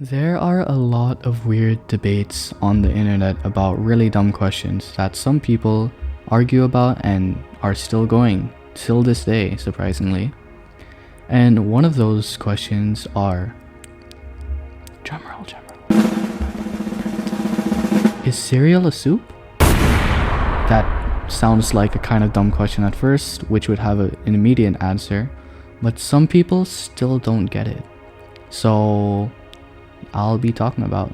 There are a lot of weird debates on the internet about really dumb questions that some people argue about and are still going till this day, surprisingly. And one of those questions are, drumroll, is cereal a soup? That sounds like a kind of dumb question at first, which would have an immediate answer, but some people still don't get it. So I'll be talking about,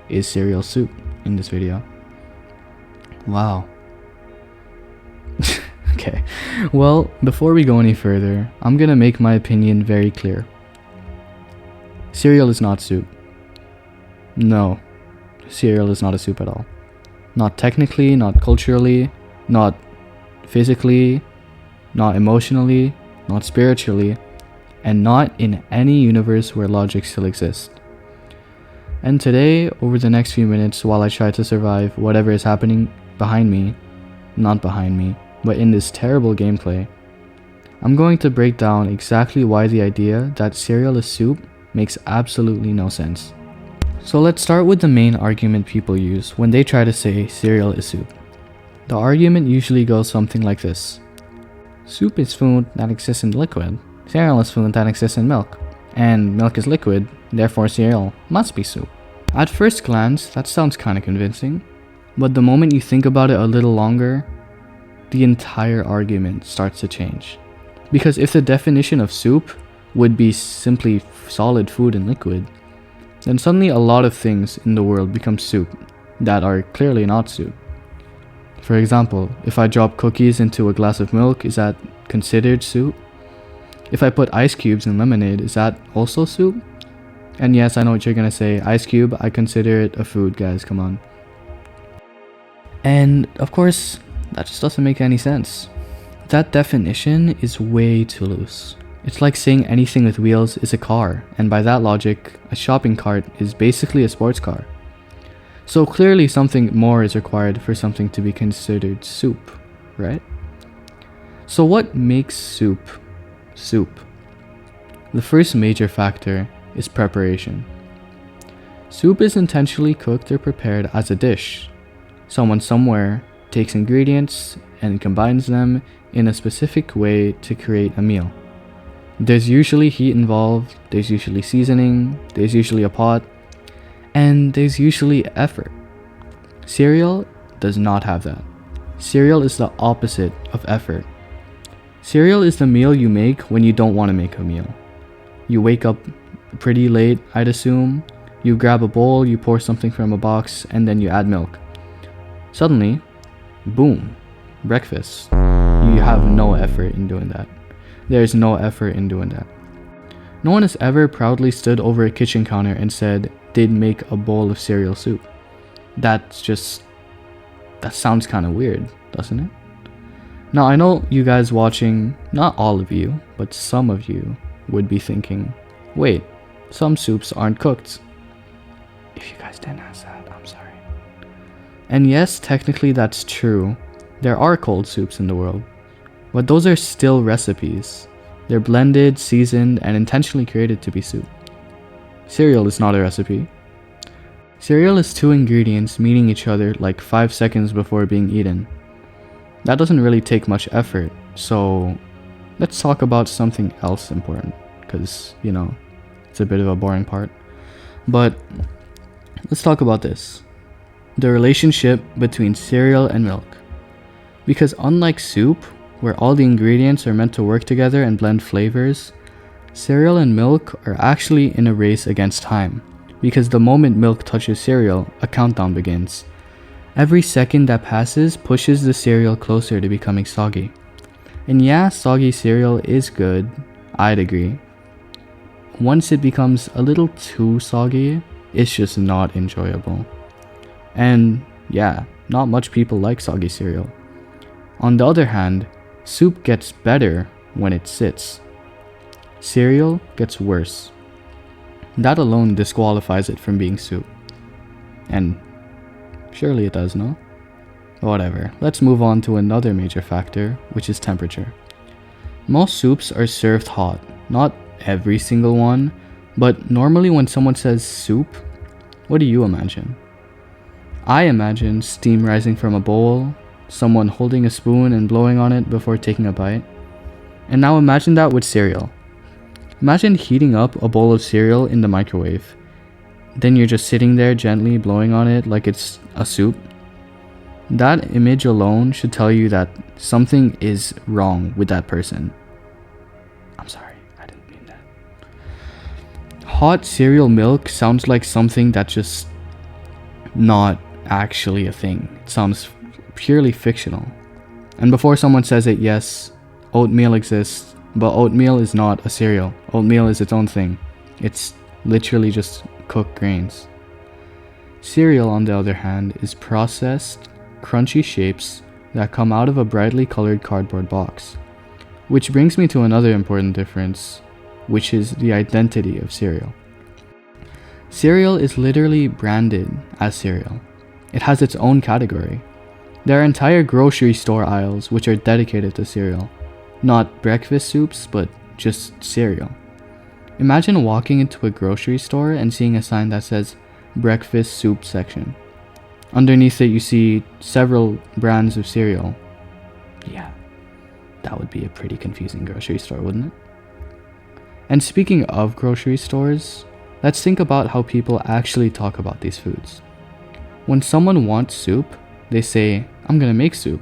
is cereal soup in this video. Wow. Okay, well, before we go any further, I'm gonna make my opinion very clear. Cereal is not soup. No, cereal is not a soup at all. Not technically, not culturally, not physically, not emotionally, not spiritually, and not in any universe where logic still exists. And today, over the next few minutes, while I try to survive whatever is happening not behind me, but in this terrible gameplay, I'm going to break down exactly why the idea that cereal is soup makes absolutely no sense. So let's start with the main argument people use when they try to say cereal is soup. The argument usually goes something like this. Soup is food that exists in liquid. Cereal is food that exists in milk. And milk is liquid, therefore cereal must be soup. At first glance, that sounds kinda convincing, but the moment you think about it a little longer, the entire argument starts to change. Because if the definition of soup would be simply solid food and liquid, then suddenly a lot of things in the world become soup that are clearly not soup. For example, if I drop cookies into a glass of milk, is that considered soup? If I put ice cubes in lemonade, is that also soup? And yes, I know what you're gonna say, ice cube, I consider it a food, guys, come on. And of course, that just doesn't make any sense. That definition is way too loose. It's like saying anything with wheels is a car, and by that logic, a shopping cart is basically a sports car. So clearly something more is required for something to be considered soup, right? So what makes soup soup? The first major factor is preparation. Soup is intentionally cooked or prepared as a dish. Someone somewhere takes ingredients and combines them in a specific way to create a meal. There's usually heat involved, there's usually seasoning, there's usually a pot, and there's usually effort. Cereal does not have that. Cereal is the opposite of effort. Cereal is the meal you make when you don't want to make a meal. You wake up pretty late, I'd assume. You grab a bowl, you pour something from a box, and then you add milk. Suddenly, boom, breakfast. You have no effort in doing that. There's no effort in doing that. No one has ever proudly stood over a kitchen counter and said they'd make a bowl of cereal soup. That sounds kind of weird, doesn't it? Now, I know you guys watching, not all of you, but some of you would be thinking, wait, some soups aren't cooked. If you guys didn't ask that, I'm sorry. And yes, technically that's true. There are cold soups in the world, but those are still recipes. They're blended, seasoned, and intentionally created to be soup. Cereal is not a recipe. Cereal is two ingredients meeting each other like 5 seconds before being eaten. That doesn't really take much effort, so let's talk about something else important, because, it's a bit of a boring part. But let's talk about this. The relationship between cereal and milk. Because unlike soup, where all the ingredients are meant to work together and blend flavors, cereal and milk are actually in a race against time. Because the moment milk touches cereal, a countdown begins. Every second that passes pushes the cereal closer to becoming soggy. And yeah, soggy cereal is good, I'd agree. Once it becomes a little too soggy, it's just not enjoyable. And yeah, not much people like soggy cereal. On the other hand, soup gets better when it sits. Cereal gets worse. That alone disqualifies it from being soup. And surely it does, no? Whatever, let's move on to another major factor, which is temperature. Most soups are served hot, not every single one, But normally when someone says soup, what do you imagine? I imagine steam rising from a bowl, someone holding a spoon and blowing on it before taking a bite. And now imagine that with cereal. Imagine heating up a bowl of cereal in the microwave. Then you're just sitting there gently blowing on it like it's a soup. That image alone should tell you that something is wrong with that person. I'm sorry, I didn't mean that. Hot cereal milk sounds like something that's just not actually a thing. It sounds purely fictional. And before someone says it, yes, oatmeal exists, but oatmeal is not a cereal. Oatmeal is its own thing. It's literally just cooked grains. Cereal, on the other hand, is processed, crunchy shapes that come out of a brightly colored cardboard box. Which brings me to another important difference, which is the identity of cereal. Cereal is literally branded as cereal. It has its own category. There are entire grocery store aisles which are dedicated to cereal. Not breakfast soups, but just cereal. Imagine walking into a grocery store and seeing a sign that says breakfast soup section. Underneath it you see several brands of cereal. Yeah, that would be a pretty confusing grocery store, wouldn't it? And speaking of grocery stores, let's think about how people actually talk about these foods. When someone wants soup, they say, I'm gonna make soup.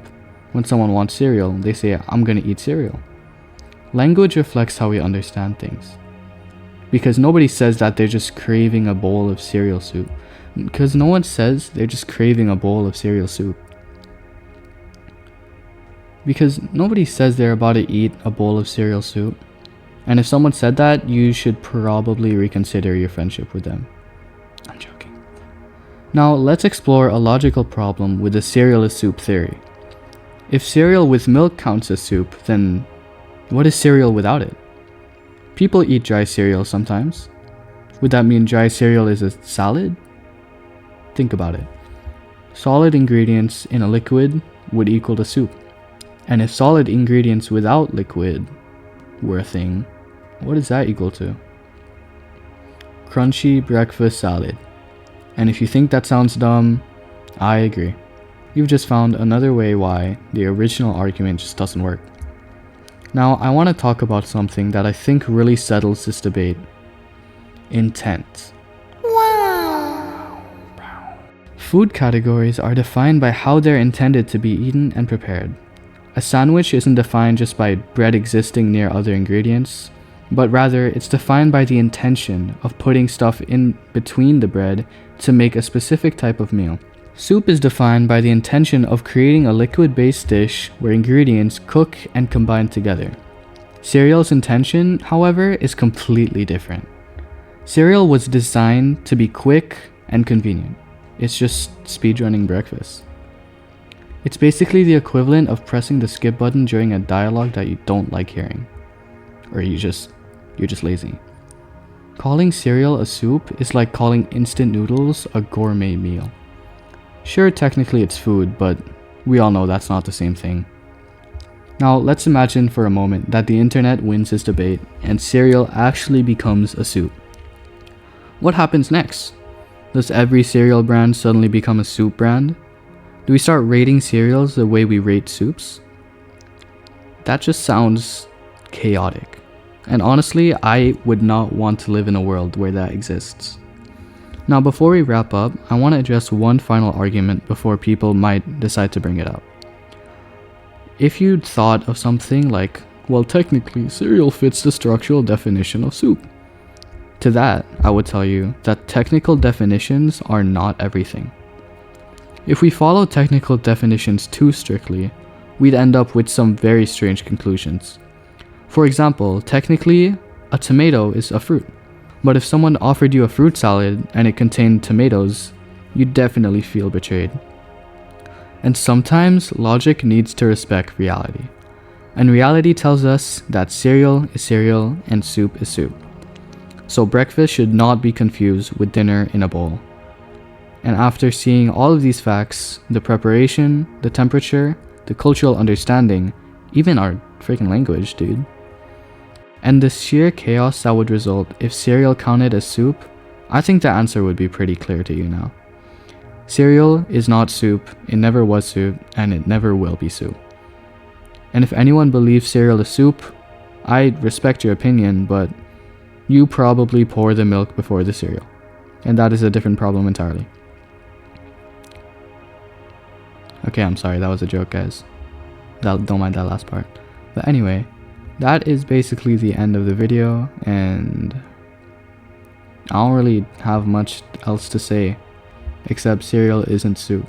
When someone wants cereal, they say, I'm gonna eat cereal. Language reflects how we understand things. Because nobody says that they're just craving a bowl of cereal soup. Because no one says they're just craving a bowl of cereal soup. Because nobody says they're about to eat a bowl of cereal soup. And if someone said that, you should probably reconsider your friendship with them. I'm joking. Now, let's explore a logical problem with the cereal is soup theory. If cereal with milk counts as soup, then what is cereal without it? People eat dry cereal sometimes. Would that mean dry cereal is a salad? Think about it. Solid ingredients in a liquid would equal to soup. And if solid ingredients without liquid were a thing, what does that equal to? Crunchy breakfast salad. And if you think that sounds dumb, I agree. You've just found another way why the original argument just doesn't work. Now, I want to talk about something that I think really settles this debate. Intent. Wow. Food categories are defined by how they're intended to be eaten and prepared. A sandwich isn't defined just by bread existing near other ingredients, but rather it's defined by the intention of putting stuff in between the bread to make a specific type of meal. Soup is defined by the intention of creating a liquid-based dish where ingredients cook and combine together. Cereal's intention, however, is completely different. Cereal was designed to be quick and convenient. It's just speedrunning breakfast. It's basically the equivalent of pressing the skip button during a dialogue that you don't like hearing. Or you're just lazy. Calling cereal a soup is like calling instant noodles a gourmet meal. Sure, technically it's food, but we all know that's not the same thing. Now, let's imagine for a moment that the internet wins this debate and cereal actually becomes a soup. What happens next? Does every cereal brand suddenly become a soup brand? Do we start rating cereals the way we rate soups? That just sounds chaotic. And honestly, I would not want to live in a world where that exists. Now, before we wrap up, I want to address one final argument before people might decide to bring it up. If you'd thought of something like, well, technically, cereal fits the structural definition of soup. To that, I would tell you that technical definitions are not everything. If we follow technical definitions too strictly, we'd end up with some very strange conclusions. For example, technically, a tomato is a fruit. But if someone offered you a fruit salad and it contained tomatoes, you'd definitely feel betrayed. And sometimes logic needs to respect reality. And reality tells us that cereal is cereal and soup is soup. So breakfast should not be confused with dinner in a bowl. And after seeing all of these facts, the preparation, the temperature, the cultural understanding, even our freaking language, dude, And the sheer chaos that would result if cereal counted as soup, I think the answer would be pretty clear to you now. Cereal is not soup, it never was soup, and it never will be soup. And if anyone believes cereal is soup, I respect your opinion, but you probably pour the milk before the cereal. And that is a different problem entirely. Okay, I'm sorry, that was a joke, guys. Don't mind that last part. But anyway, that is basically the end of the video, and I don't really have much else to say except cereal isn't soup.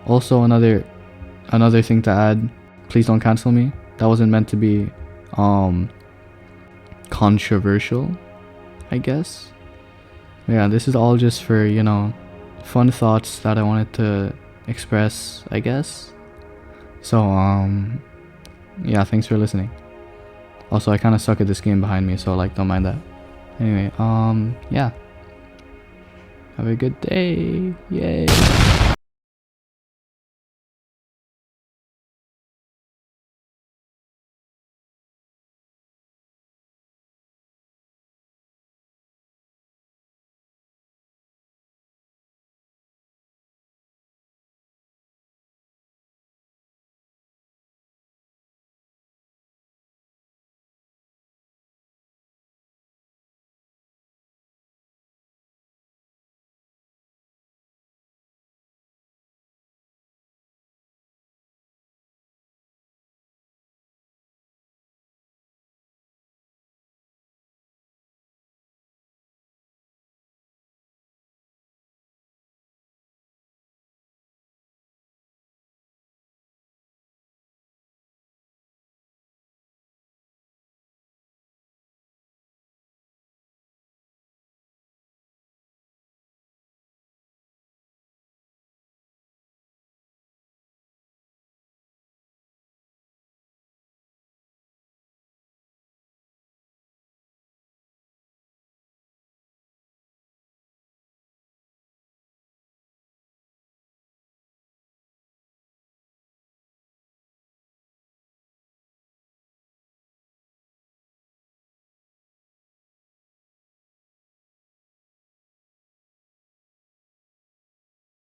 Also, another thing to add, please don't cancel me. That wasn't meant to be controversial, I guess. Yeah, this is all just for, you know, fun thoughts that I wanted to express, I guess. So yeah, thanks for listening. Also, I kind of suck at this game behind me, so like, don't mind that. Anyway, yeah, have a good day. Yay.